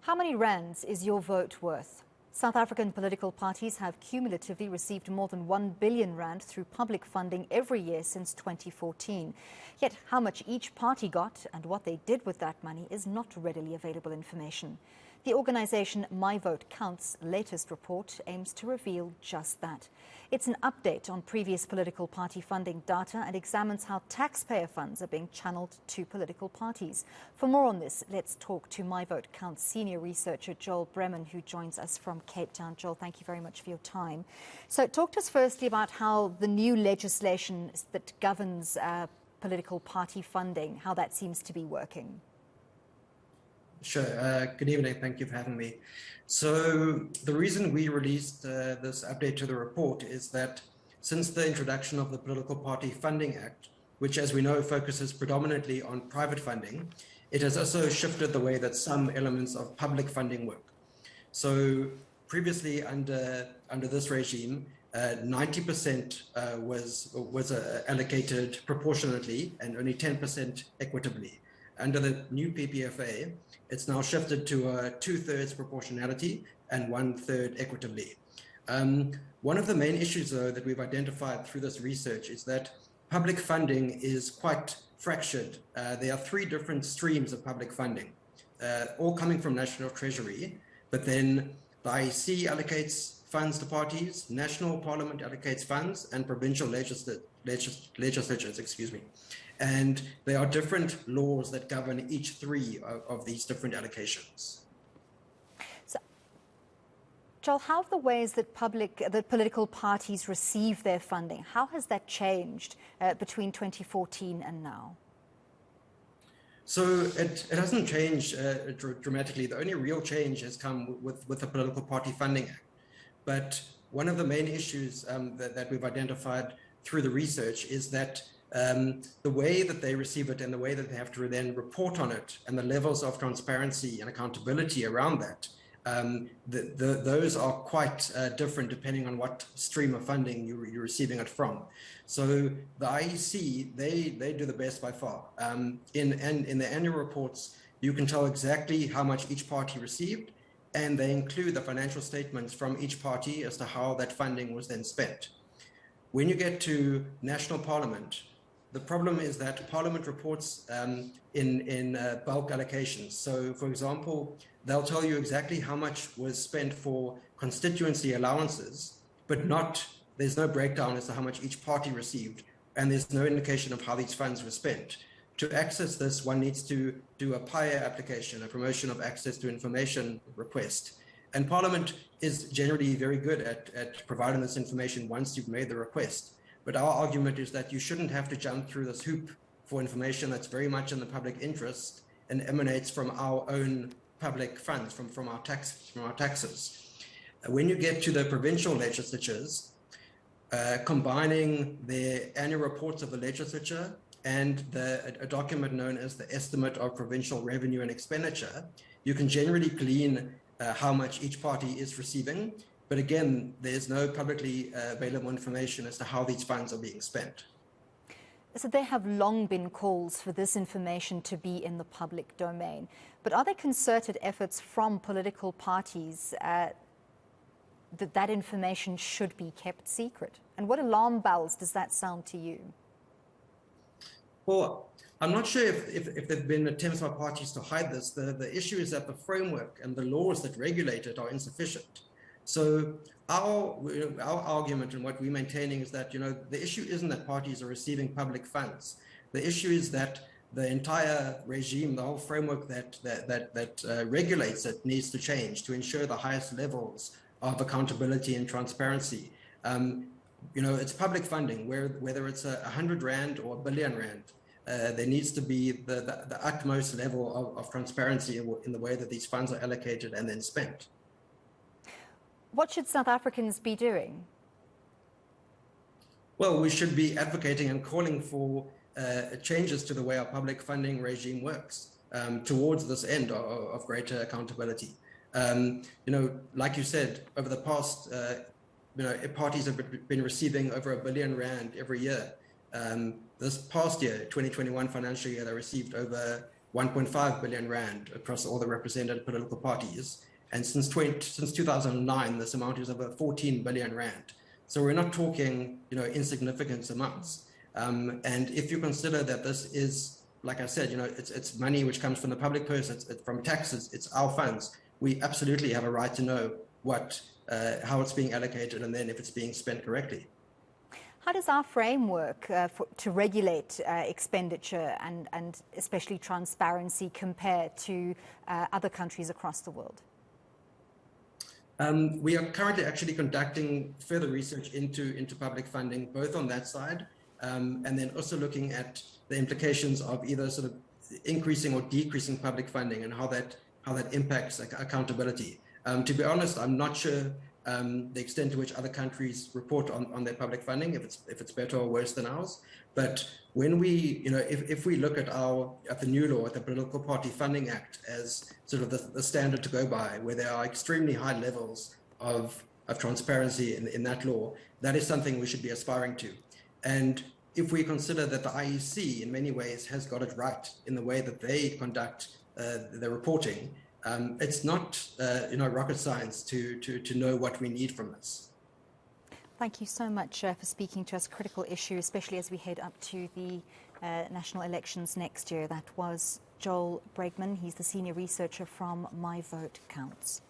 How many rands is your vote worth? South African political parties have cumulatively received more than 1 billion rand through public funding every year since 2014. Yet how much each party got and what they did with that money is not readily available information. The organisation My Vote Counts' latest report aims to reveal just that. It's an update on previous political party funding data and examines how taxpayer funds are being channeled to political parties. For more on this, let's talk to My Vote Counts senior researcher Joel Bremen, who joins us from Cape Town. Joel, thank you very much for your time. So talk to us firstly about how the new legislation that governs political party funding, how that seems to be working. Sure. Good evening. Thank you for having me. So the reason we released this update to the report is that since the introduction of the Political Party Funding Act, which, as we know, focuses predominantly on private funding, it has also shifted the way that some elements of public funding work. So previously, under this regime, 90% was allocated proportionately and only 10% equitably. Under the new PPFA, it's now shifted to a 2/3 proportionality and 1/3 equitably. One of the main issues, though, that we've identified through this research is that public funding is quite fractured. There are 3 different streams of public funding, all coming from National Treasury, but then the IEC allocates funds to parties, National Parliament allocates funds, and provincial legislatures, and there are different laws that govern each 3 of these different allocations. So, Joel, how have the ways that political parties receive their funding, how has that changed between 2014 and now? So it hasn't changed dramatically. The only real change has come with the Political Party Funding Act. But one of the main issues that we've identified through the research is that the way that they receive it and the way that they have to then report on it and the levels of transparency and accountability around that, those are quite different depending on what stream of funding you're receiving it from. So the IEC, they do the best by far. In the annual reports, you can tell exactly how much each party received, and they include the financial statements from each party as to how that funding was then spent. When you get to National Parliament, the problem is that Parliament reports in bulk allocations. So, for example, they'll tell you exactly how much was spent for constituency allowances, but there's no breakdown as to how much each party received, and there's no indication of how these funds were spent. To access this, one needs to do a PIA application, a Promotion of Access to Information request. And Parliament is generally very good at providing this information once you've made the request. But our argument is that you shouldn't have to jump through this hoop for information that's very much in the public interest and emanates from our own public funds, from our taxes. When you get to the provincial legislatures, combining their annual reports of the legislature and a document known as the Estimate of Provincial Revenue and Expenditure, you can generally glean how much each party is receiving. But again, there's no publicly available information as to how these funds are being spent. So there have long been calls for this information to be in the public domain. But are there concerted efforts from political parties that information should be kept secret? And what alarm bells does that sound to you? Well, I'm not sure if there have been attempts by parties to hide this. The issue is that the framework and the laws that regulate it are insufficient. So our argument and what we're maintaining is that, the issue isn't that parties are receiving public funds. The issue is that the entire regime, the whole framework that regulates it needs to change to ensure the highest levels of accountability and transparency. It's public funding, whether it's 100 Rand or 1 billion Rand. There needs to be the utmost level of transparency in the way that these funds are allocated and then spent. What should South Africans be doing? Well, we should be advocating and calling for changes to the way our public funding regime works towards this end of greater accountability. Like you said, over the past, parties have been receiving over 1 billion Rand every year. This past year, 2021 financial year, they received over 1.5 billion rand across all the represented political parties. And since 2009, this amount is over 14 billion rand. So we're not talking, insignificant amounts. And if you consider that this is, like I said, it's money which comes from the public purse, it's from taxes, it's our funds. We absolutely have a right to know how it's being allocated, and then if it's being spent correctly. How does our framework to regulate expenditure and especially transparency compare to other countries across the world? We are currently actually conducting further research into public funding, both on that side, and then also looking at the implications of either sort of increasing or decreasing public funding and how that impacts accountability. To be honest, I'm not sure the extent to which other countries report on their public funding, if it's better or worse than ours. But when we, if we look at the new law, at the Political Party Funding Act, as sort of the standard to go by, where there are extremely high levels of transparency in that law, that is something we should be aspiring to. And if we consider that the IEC in many ways has got it right in the way that they conduct their reporting, it's not rocket science to know what we need from this. Thank you so much for speaking to us. Critical issue, especially as we head up to the national elections next year. That was Joel Bregman. He's the senior researcher from My Vote Counts.